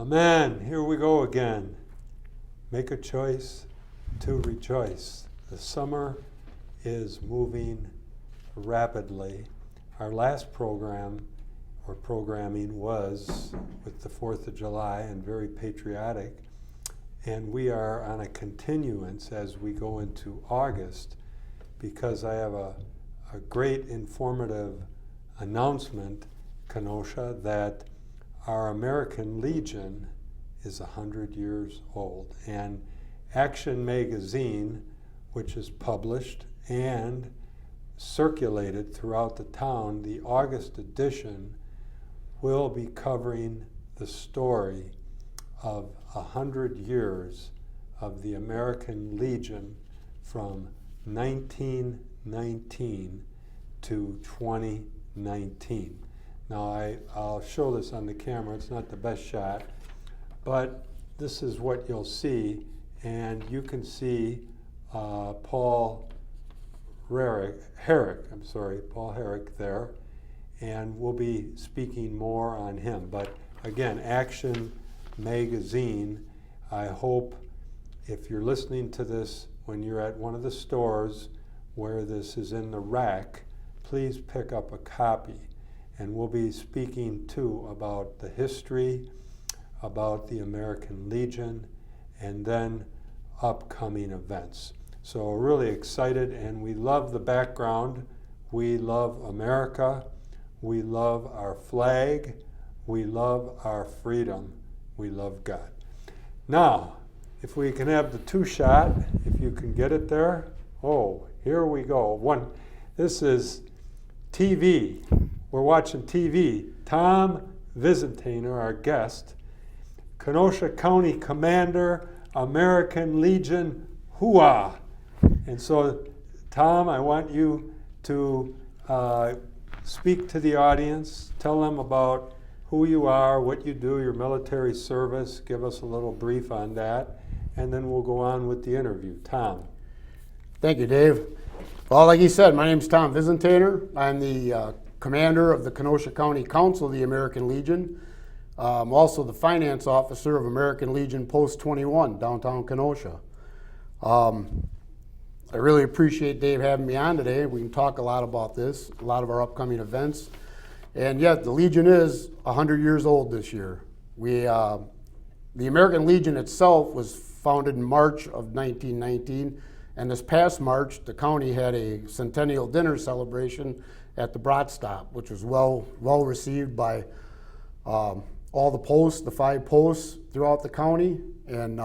Amen. Here we go again. Make a choice to rejoice. The summer is moving rapidly. Our last program or programming was with the 4th of July and very patriotic. And we are on a continuance as we go into August because I have a great informative announcement, Kenosha, that our American Legion is 100 years old. And Action Magazine, which is published and circulated throughout the town, the August edition will be covering the story of 100 years of the American Legion from 1919 to 2019. Now I'll show this on the camera. It's not the best shot, but this is what you'll see, and you can see Paul Herrick there, and we'll be speaking more on him. But again, Action Magazine, I hope if you're listening to this when you're at one of the stores where this is in the rack, please pick up a copy. And we'll be speaking too about the history, about the American Legion, and then upcoming events. So we're really excited, and we love the background. We love America. We love our flag. We love our freedom. We love God. Now, if we can have the two-shot, if you can get it there. Oh, here we go. This is TV. We're watching TV. Tom Visintainer, our guest, Kenosha County Commander, American Legion, hooah! And so, Tom, I want you to speak to the audience, tell them about who you are, what you do, your military service, give us a little brief on that, and then we'll go on with the interview. Tom. Thank you, Dave. Well, like you said, my name's Tom Visintainer. I'm the commander of the Kenosha County Council of the American Legion. I'm also the finance officer of American Legion Post 21, downtown Kenosha. I really appreciate Dave having me on today. We can talk a lot about this, a lot of our upcoming events. And yet, the Legion is 100 years old this year. The American Legion itself was founded in March of 1919, and this past March, the county had a centennial dinner celebration at the Brat Stop, which was well received by all the posts, the 5 posts throughout the county, and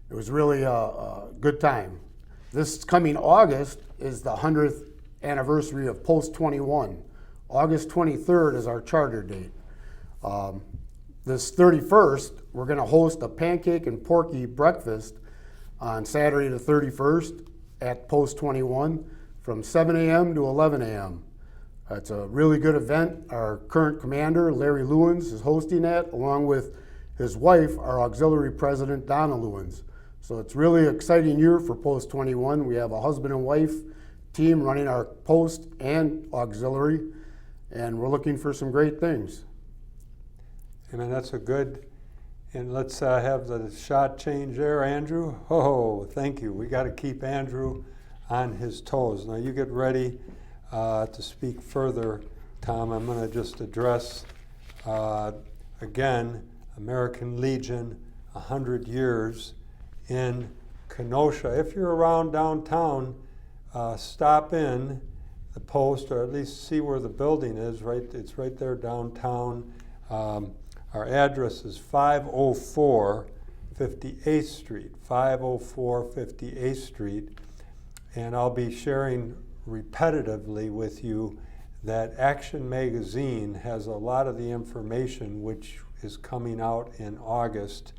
it was really a good time. This coming August is the 100th anniversary of Post 21. August 23rd is our charter date. This 31st, we're going to host a pancake and porky breakfast on Saturday the 31st at Post 21 from 7 a.m. to 11 a.m. It's a really good event. Our current commander, Larry Lewins, is hosting that, along with his wife, our auxiliary president, Donna Lewins. So it's really an exciting year for Post 21. We have a husband and wife team running our post and auxiliary, and we're looking for some great things. Amen. That's a good, and let's have the shot change there, Andrew. Oh, thank you. We got to keep Andrew on his toes. Now you get ready to speak further, Tom. I'm going to just address, again, American Legion, 100 years in Kenosha. If you're around downtown, stop in the post, or at least see where the building is. It's right there downtown. Our address is 504 58th Street, 504 58th Street, and I'll be sharing repetitively with you that Action Magazine has a lot of the information which is coming out in August,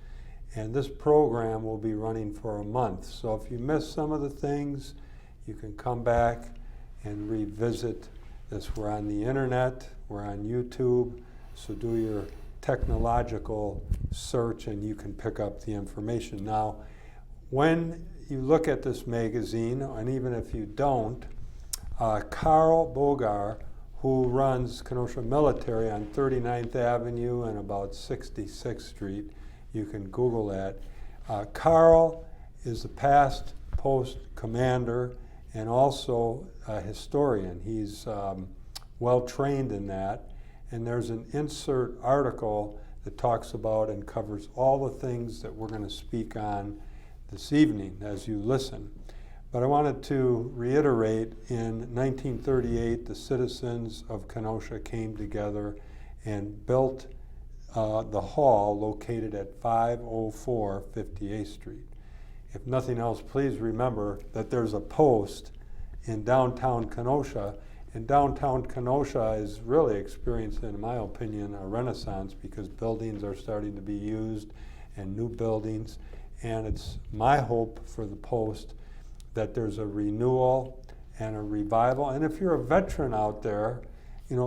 and this program will be running for a month. So if you miss some of the things, you can come back and revisit this. We're on the internet, we're on YouTube, so do your technological search and you can pick up the information. Now, when you look at this magazine, and even if you don't, Carl Bogar, who runs Kenosha Military on 39th Avenue and about 66th Street. You can Google that. Carl is the past post commander and also a historian. He's well trained in that. And there's an insert article that talks about and covers all the things that we're going to speak on this evening as you listen. But I wanted to reiterate, in 1938, the citizens of Kenosha came together and built the hall located at 504 58th Street. If nothing else, please remember that there's a post in downtown Kenosha, and downtown Kenosha is really experiencing, in my opinion, a renaissance because buildings are starting to be used and new buildings, and it's my hope for the post that there's a renewal and a revival. And if you're a veteran out there,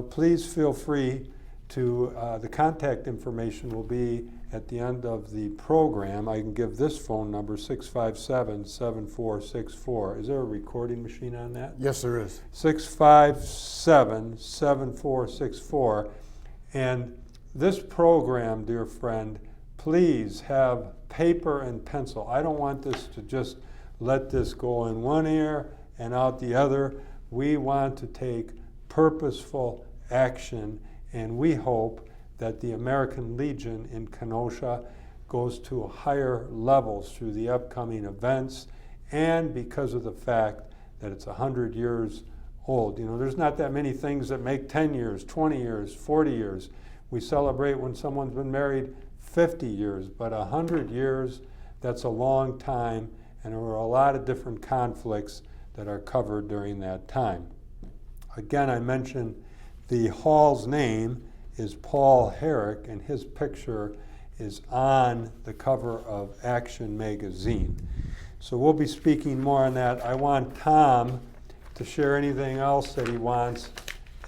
please feel free to, the contact information will be at the end of the program. I can give this phone number, 657-7464. Is there a recording machine on that? Yes, there is. 657-7464. And this program, dear friend, please have paper and pencil. I don't want this to just let this go in one ear and out the other. We want to take purposeful action, and we hope that the American Legion in Kenosha goes to higher levels through the upcoming events, and because of the fact that it's 100 years old. There's not that many things that make 10 years, 20 years, 40 years. We celebrate when someone's been married 50 years, but 100 years, that's a long time, and there were a lot of different conflicts that are covered during that time. Again, I mentioned the hall's name is Paul Herrick, and his picture is on the cover of Action magazine. So we'll be speaking more on that. I want Tom to share anything else that he wants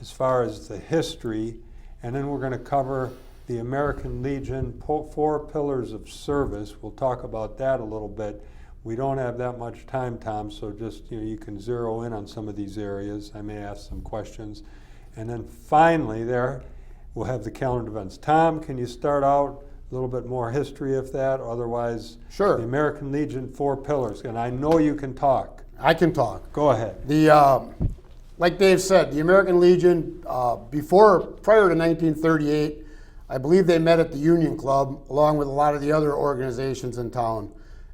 as far as the history, and then we're going to cover the American Legion, 4 pillars of service. We'll talk about that a little bit. We don't have that much time, Tom, so just you can zero in on some of these areas. I may ask some questions. And then finally we'll have the calendar events. Tom, can you start out a little bit more history of that? Otherwise, Sure. The American Legion, 4 pillars. And I know you can talk. I can talk. Go ahead. Like Dave said, the American Legion, prior to 1938, I believe they met at the Union Club along with a lot of the other organizations in town.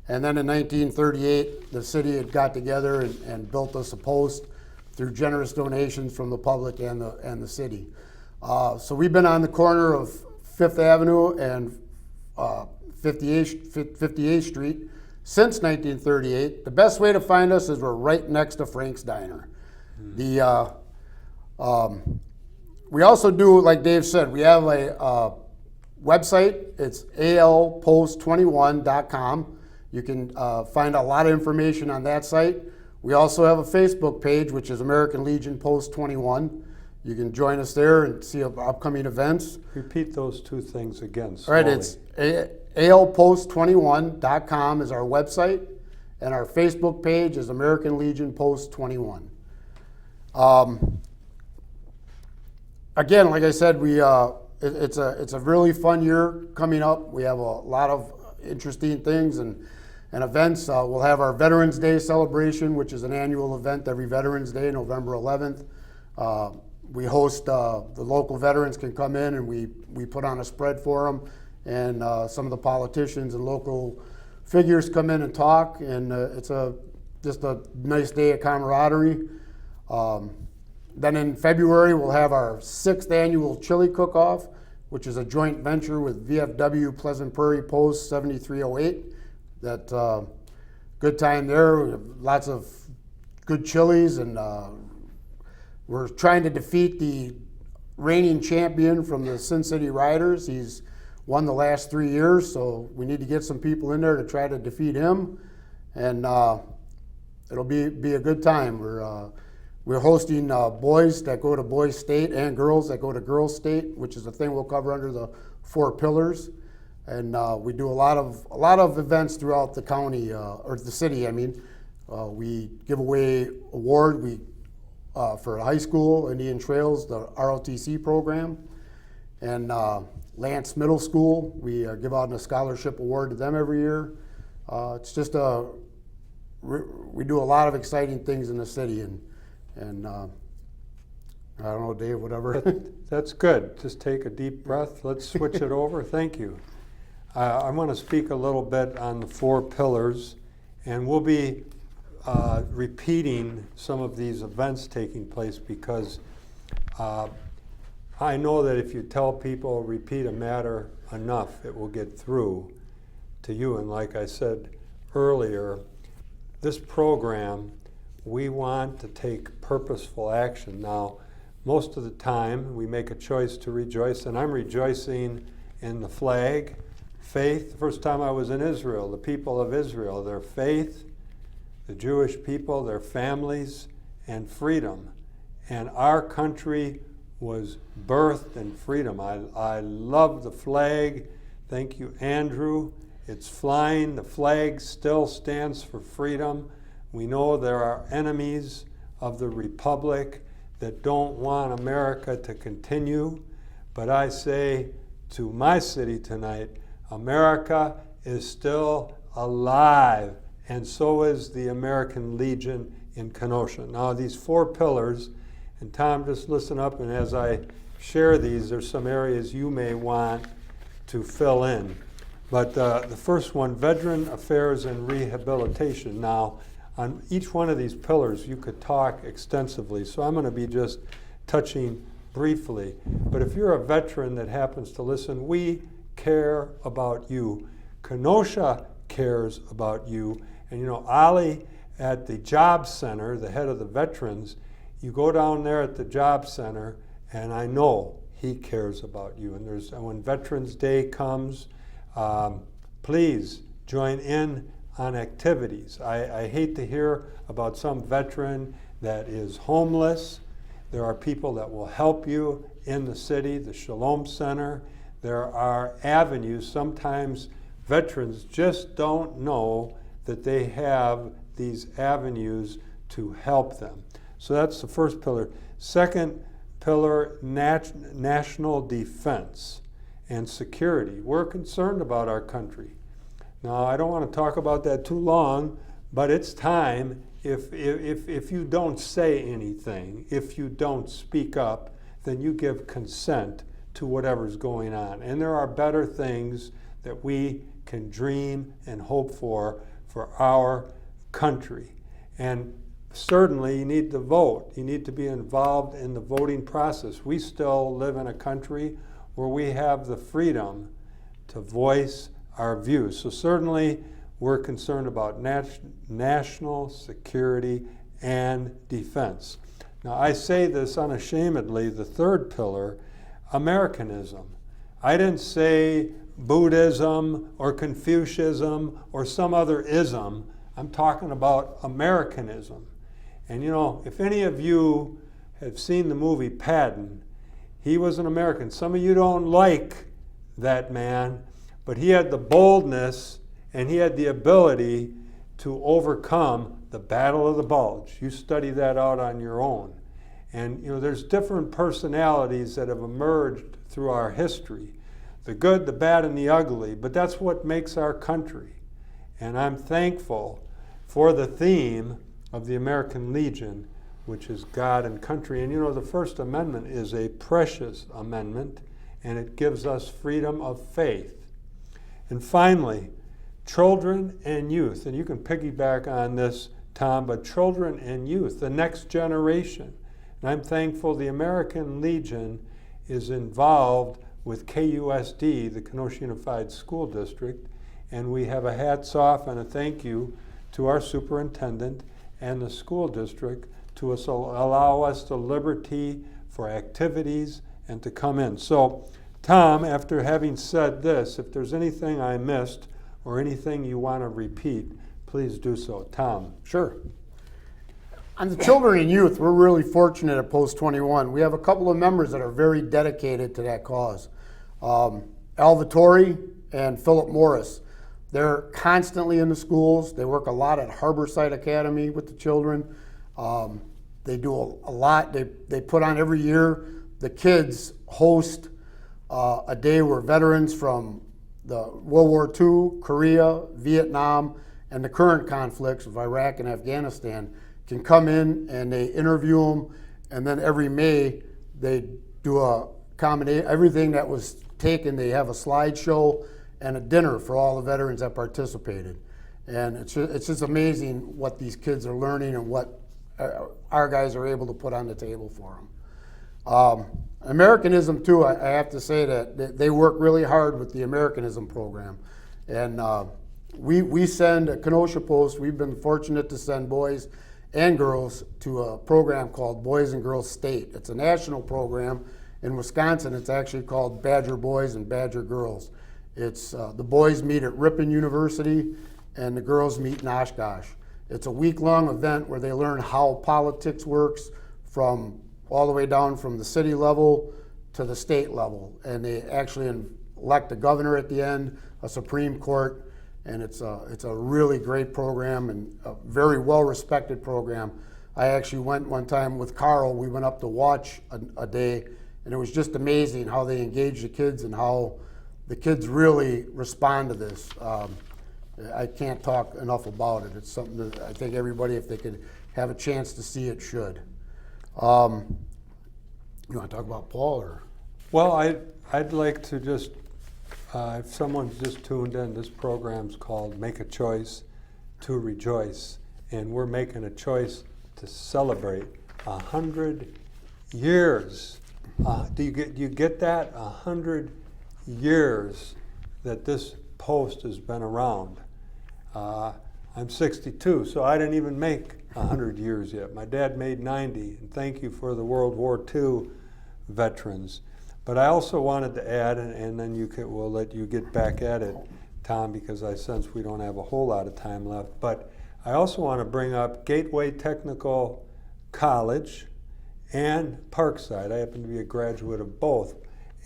And then in 1938, the city had got together and built us a post through generous donations from the public and the city. So we've been on the corner of 5th Avenue and 58th Street since 1938. The best way to find us is we're right next to Frank's Diner. We also do, like Dave said, we have a website. It's alpost21.com. You can find a lot of information on that site. We also have a Facebook page, which is American Legion Post 21. You can join us there and see upcoming events. Repeat those 2 things again All slowly. right, it's alpost21.com is our website, and our Facebook page is American Legion Post 21. Again, like I said, it's a really fun year coming up. We have a lot of interesting things and events. We'll have our Veterans Day celebration, which is an annual event every Veterans Day, November 11th. We host, the local veterans can come in and we put on a spread for them, and some of the politicians and local figures come in and talk, and it's just a nice day of camaraderie. Then in February, we'll have our 6th annual chili cook-off, which is a joint venture with VFW Pleasant Prairie Post 7308. That good time there. We have lots of good chilies, and we're trying to defeat the reigning champion from the Sin City Riders. He's won the last 3 years, so we need to get some people in there to try to defeat him, and it'll be a good time. We're hosting boys that go to Boys State and girls that go to Girls State, which is a thing we'll cover under the 4 pillars. And we do a lot of events throughout the county, or the city, I mean. We give away awards. We for high school, Indian Trails, the ROTC program. And Lance Middle School, we give out a scholarship award to them every year. It's just we do a lot of exciting things in the city, and I don't know, Dave, whatever. That's good. Just take a deep breath. Let's switch it over. Thank you. I want to speak a little bit on the 4 pillars, and we'll be repeating some of these events taking place because I know that if you tell people repeat a matter enough, it will get through to you. And like I said earlier, this program, we want to take purposeful action. Now, most of the time, we make a choice to rejoice, and I'm rejoicing in the flag, faith. The first time I was in Israel, the people of Israel, their faith, the Jewish people, their families, and freedom. And our country was birthed in freedom. I love the flag. Thank you, Andrew. It's flying. The flag still stands for freedom. We know there are enemies of the Republic that don't want America to continue. But I say to my city tonight, America is still alive, and so is the American Legion in Kenosha. Now, these 4 pillars, and Tom, just listen up, and as I share these, there's some areas you may want to fill in. But the first one, Veteran Affairs and Rehabilitation. Now, on each one of these pillars, you could talk extensively, so I'm going to be just touching briefly. But if you're a veteran that happens to listen, we care about you. Kenosha cares about you. And you know, Ali at the Job Center, the head of the veterans, you go down there at the Job Center, and I know he cares about you. And when Veterans Day comes, please join in on activities. I hate to hear about some veteran that is homeless. There are people that will help you in the city, the Shalom Center. There are avenues. Sometimes veterans just don't know that they have these avenues to help them. So that's the first pillar. Second pillar, national defense and security. We're concerned about our country. Now, I don't want to talk about that too long, but it's time. If you don't say anything, if you don't speak up, then you give consent to whatever's going on. And there are better things that we can dream and hope for our country. And certainly you need to vote. You need to be involved in the voting process. We still live in a country where we have the freedom to voice our views. So certainly we're concerned about national security and defense. Now, I say this unashamedly, the third pillar, Americanism. I didn't say Buddhism or Confucianism or some other ism. I'm talking about Americanism. And you know, if any of you have seen the movie Patton, he was an American. Some of you don't like that man, but he had the boldness and he had the ability to overcome the Battle of the Bulge. You study that out on your own. And you know, there's different personalities that have emerged through our history. The good, the bad, and the ugly, but that's what makes our country. And I'm thankful for the theme of the American Legion, which is God and country. And you know, the First Amendment is a precious amendment, and it gives us freedom of faith. And finally, children and youth. And you can piggyback on this, Tom, but children and youth, the next generation. And I'm thankful the American Legion is involved with KUSD, the Kenosha Unified School District, and we have a hats off and a thank you to our superintendent and the school district to allow us the liberty for activities and to come in. So, Tom, after having said this, if there's anything I missed or anything you want to repeat, please do so. Tom. Sure. On the children and youth, we're really fortunate at Post 21. We have a couple of members that are very dedicated to that cause. Al Vittori and Philip Morris. They're constantly in the schools. They work a lot at Harborside Academy with the children. The They do a lot. They put on every year. The kids host a day where veterans from the World War II, Korea, Vietnam, and the current conflicts of Iraq and Afghanistan can come in and they interview them. And then every May they do a combination, everything that was taken, they have a slideshow and a dinner for all the veterans that participated. And it's just amazing what these kids are learning and what our guys are able to put on the table for them. Americanism too, I have to say that they work really hard with the Americanism program. And we send at Kenosha Post, we've been fortunate to send boys and girls to a program called Boys and Girls State. It's a national program. In Wisconsin, it's actually called Badger Boys and Badger Girls. It's the boys meet at Ripon University and the girls meet in Oshkosh. It's a week-long event where they learn how politics works from all the way down from the city level to the state level. And they actually elect a governor at the end, a Supreme Court, and it's a really great program and a very well-respected program. I actually went one time with Carl. We went up to watch a day, and it was just amazing how they engage the kids and how the kids really respond to this. I can't talk enough about it. It's something that I think everybody, if they could have a chance to see it, should. You want to talk about Paul, or? Well, I'd like to just, if someone's just tuned in, this program's called Make a Choice to Rejoice, and we're making a choice to celebrate 100 years. Do you get that? 100 years that this post has been around. I'm 62, so I didn't even make 100 years yet. My dad made 90, and thank you for the World War II veterans. But I also wanted to add, and then we'll let you get back at it, Tom, because I sense we don't have a whole lot of time left. But I also want to bring up Gateway Technical College and Parkside. I happen to be a graduate of both.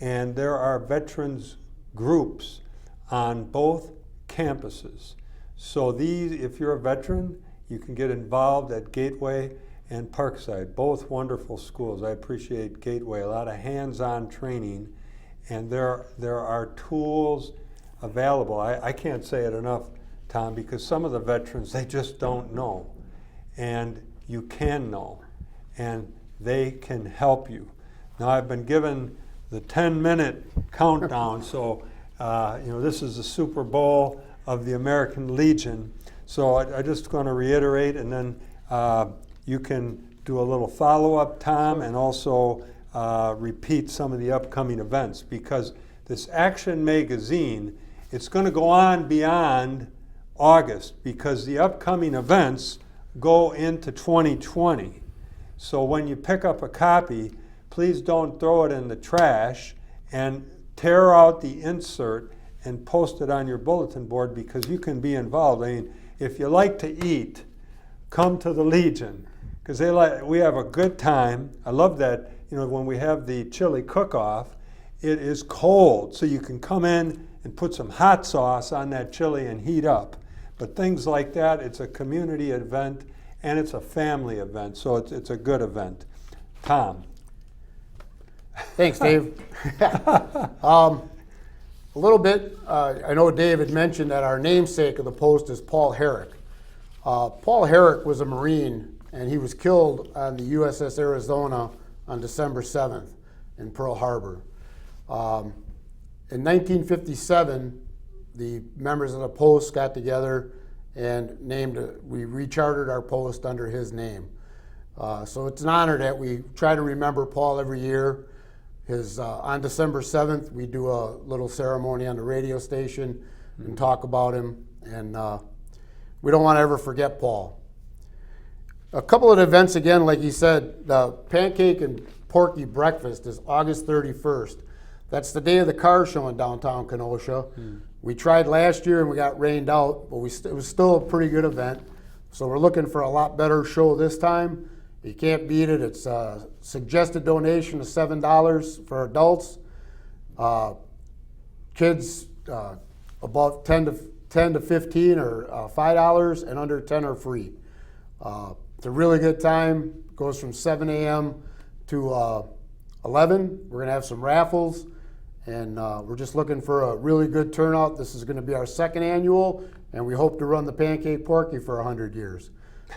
And there are veterans groups on both campuses. So if you're a veteran, you can get involved at Gateway and Parkside, both wonderful schools. I appreciate Gateway, a lot of hands-on training, and there are tools available. I can't say it enough, Tom, because some of the veterans, they just don't know, and you can know, and they can help you. Now, I've been given the 10-minute countdown, so this is the Super Bowl of the American Legion. So I'm just going to reiterate, and then you can do a little follow-up, Tom, and also repeat some of the upcoming events, because this Action magazine, it's going to go on beyond August, because the upcoming events go into 2020. So when you pick up a copy, please don't throw it in the trash, and tear out the insert and post it on your bulletin board, because you can be involved. I mean, if you like to eat, come to the Legion, because we have a good time. I love that, when we have the chili cook-off, it is cold, so you can come in and put some hot sauce on that chili and heat up. But things like that, it's a community event and it's a family event, so it's a good event. Tom. Thanks, Dave. A little bit, I know Dave had mentioned that our namesake of the post is Paul Herrick. Paul Herrick was a Marine, and he was killed on the USS Arizona on December 7th in Pearl Harbor. In 1957, the members of the post got together and we rechartered our post under his name. So it's an honor that we try to remember Paul every year. On December 7th, we do a little ceremony on the radio station and talk about him, and we don't want to ever forget Paul. A couple of events again, like he said, the Pancake and Porky Breakfast is August 31st. That's the day of the car show in downtown Kenosha. We tried last year and we got rained out, but it was still a pretty good event. So we're looking for a lot better show this time. You can't beat it. It's a suggested donation of $7 for adults. Kids above 10 to 15 are $5, and under 10 are free. It's a really good time. goes from 7 a.m. to 11. We're going to have some raffles, and we're just looking for a really good turnout. This is going to be our second annual, and we hope to run the Pancake Porky for 100 years.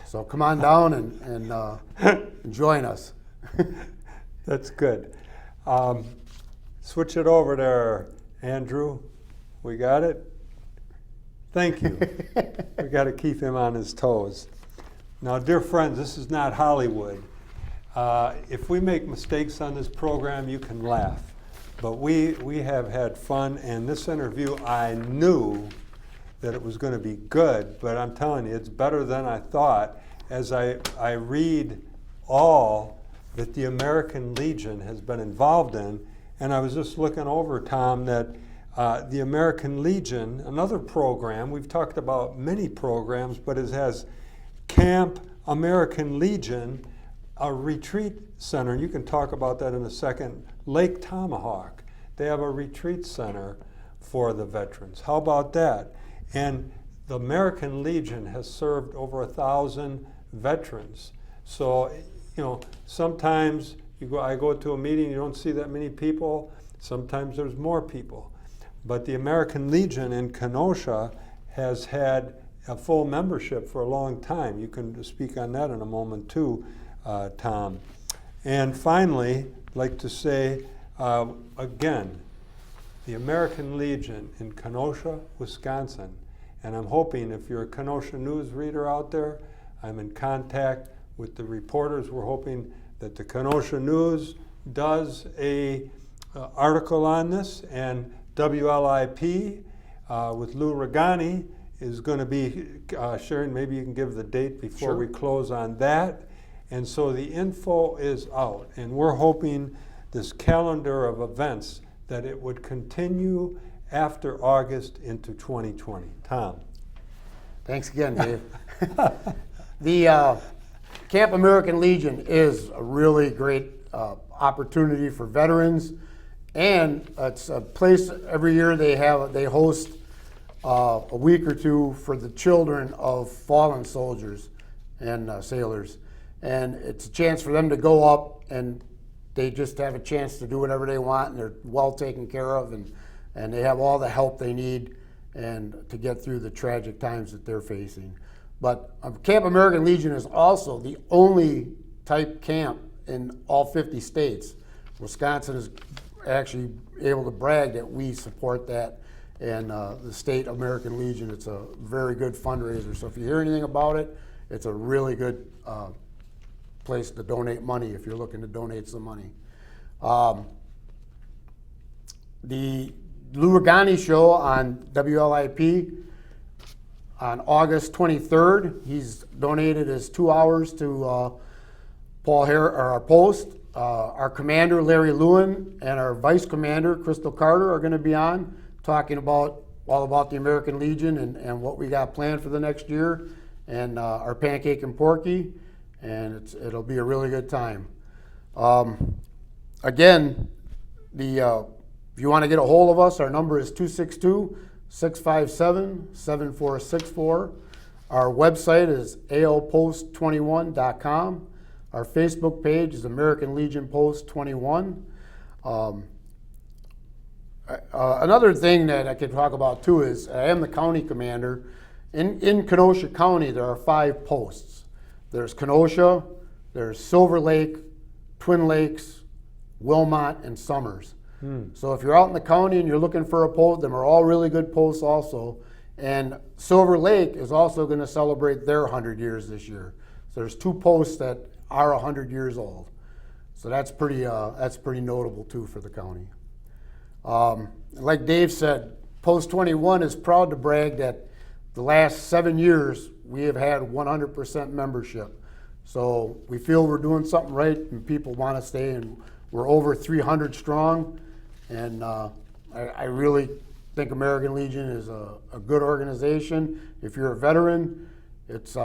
So come on down and join us. That's good. Switch it over there, Andrew. We got it? Thank you. We got to keep him on his toes. Now, dear friends, this is not Hollywood. If we make mistakes on this program, you can laugh. But we have had fun, and this interview, I knew that it was going to be good, but I'm telling you, it's better than I thought as I read all that the American Legion has been involved in. And I was just looking over, Tom, that the American Legion, another program, we've talked about many programs, but it has Camp American Legion, a retreat center. You can talk about that in a second. Lake Tomahawk, they have a retreat center for the veterans. How about that? And the American Legion has served over 1,000 veterans. So, you know, sometimes I go to a meeting, you don't see that many people. Sometimes there's more people. But the American Legion in Kenosha has had a full membership for a long time. You can speak on that in a moment too, Tom. And finally, I'd like to say, again, the American Legion in Kenosha, Wisconsin. And I'm hoping if you're a Kenosha News reader out there, I'm in contact with the reporters. We're hoping that the Kenosha News does a article on this, and WLIP with Lou Regani is going to be sharing. Maybe you can give the date before we close on that. And so the info is out, and we're hoping this calendar of events that it would continue after August into 2020. Tom. Thanks again, Dave. The Camp American Legion is a really great opportunity for veterans, and it's a place every year they host a week or two for the children of fallen soldiers and sailors, and it's a chance for them to go up, and they just have a chance to do whatever they want, and they're well taken care of, and they have all the help they need and to get through the tragic times that they're facing. But Camp American Legion is also the only type camp in all 50 states. Wisconsin is actually able to brag that we support that, and the state American Legion, it's a very good fundraiser. So if you hear anything about it, it's a really good place to donate money if you're looking to donate some money. The Lou Regani show on WLIP on August 23rd, he's donated his 2 hours to our Post. Our commander, Larry Lewin, and our vice commander, Crystal Carter, are going to be on talking all about the American Legion and what we got planned for the next year, and our Pancake and Porky, and it'll be a really good time. Again, if you want to get a hold of us, our number is 262-657-7464. Our website is alpost21.com. Our Facebook page is American Legion Post 21. Another thing that I could talk about too is I am the county commander. In Kenosha County, there are 5 posts. There's Kenosha, there's Silver Lake, Twin Lakes, Wilmot, and Summers. So if you're out in the county and you're looking for a post, them are all really good posts also. And Silver Lake is also going to celebrate their 100 years this year. So there's 2 posts that are 100 years old. So that's pretty notable too for the county. Like Dave said, Post 21 is proud to brag that the last 7 years we have had 100% membership. So we feel we're doing something right and people want to stay, and we're over 300 strong. And I really think American Legion is a good organization. If you're a veteran, it's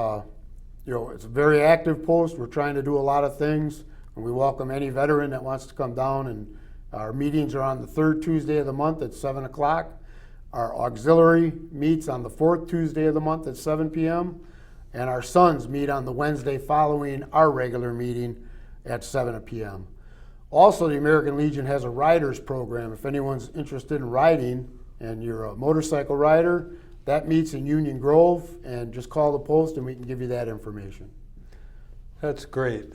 it's a very active post. We're trying to do a lot of things, and we welcome any veteran that wants to come down. And our meetings are on the 3rd Tuesday of the month at 7 o'clock. Our auxiliary meets on the 4th Tuesday of the month at 7 p.m. And our sons meet on the Wednesday following our regular meeting at 7 p.m. Also, the American Legion has a riders program. If anyone's interested in riding and you're a motorcycle rider, that meets in Union Grove, and just call the post and we can give you that information. That's great.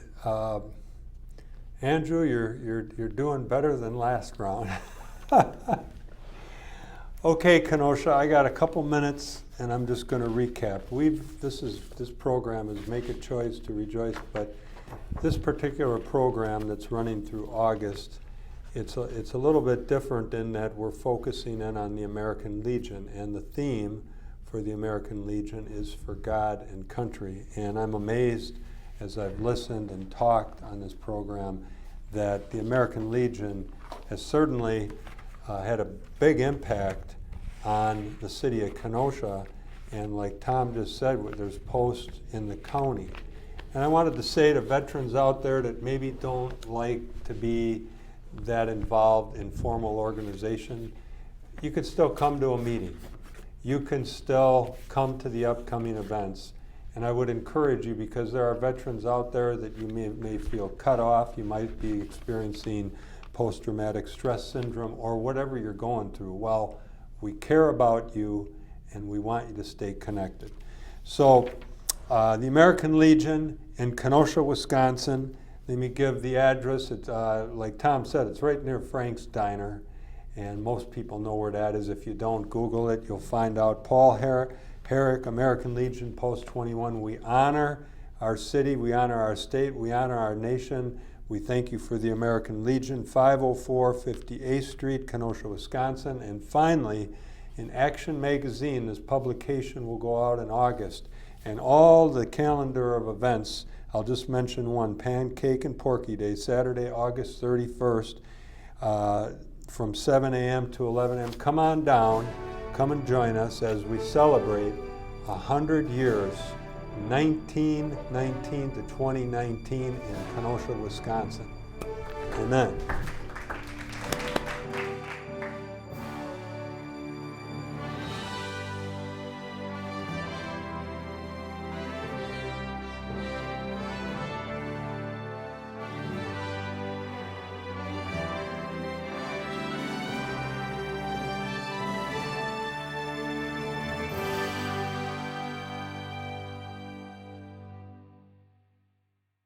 Andrew, you're doing better than last round. Okay, Kenosha, I got a couple minutes and I'm just going to recap. This program is Make a Choice to Rejoice, but this particular program that's running through August, it's a little bit different in that we're focusing in on the American Legion, and the theme for the American Legion is for God and country. And I'm amazed as I've listened and talked on this program that the American Legion has certainly had a big impact on the city of Kenosha, and like Tom just said, there's posts in the county. And I wanted to say to veterans out there that maybe don't like to be that involved in formal organization, you can still come to a meeting. You can still come to the upcoming events. And I would encourage you, because there are veterans out there that you may feel cut off, you might be experiencing post-traumatic stress syndrome or whatever you're going through. Well, we care about you and we want you to stay connected. So the American Legion in Kenosha, Wisconsin. Let me give the address. It's, like Tom said, it's right near Frank's Diner, and most people know where that is. If you don't, Google it. You'll find out. Paul Herrick, American Legion, Post 21. We honor our city. We honor our state. We honor our nation. We thank you for the American Legion, 504 58th Street, Kenosha, Wisconsin. And finally, in Action Magazine, this publication will go out in August. And all the calendar of events, I'll just mention one, Pancake and Porky Day, Saturday, August 31st, from 7 a.m. to 11 a.m. Come on down, come and join us as we celebrate 100 years, 1919 to 2019 in Kenosha, Wisconsin. Amen.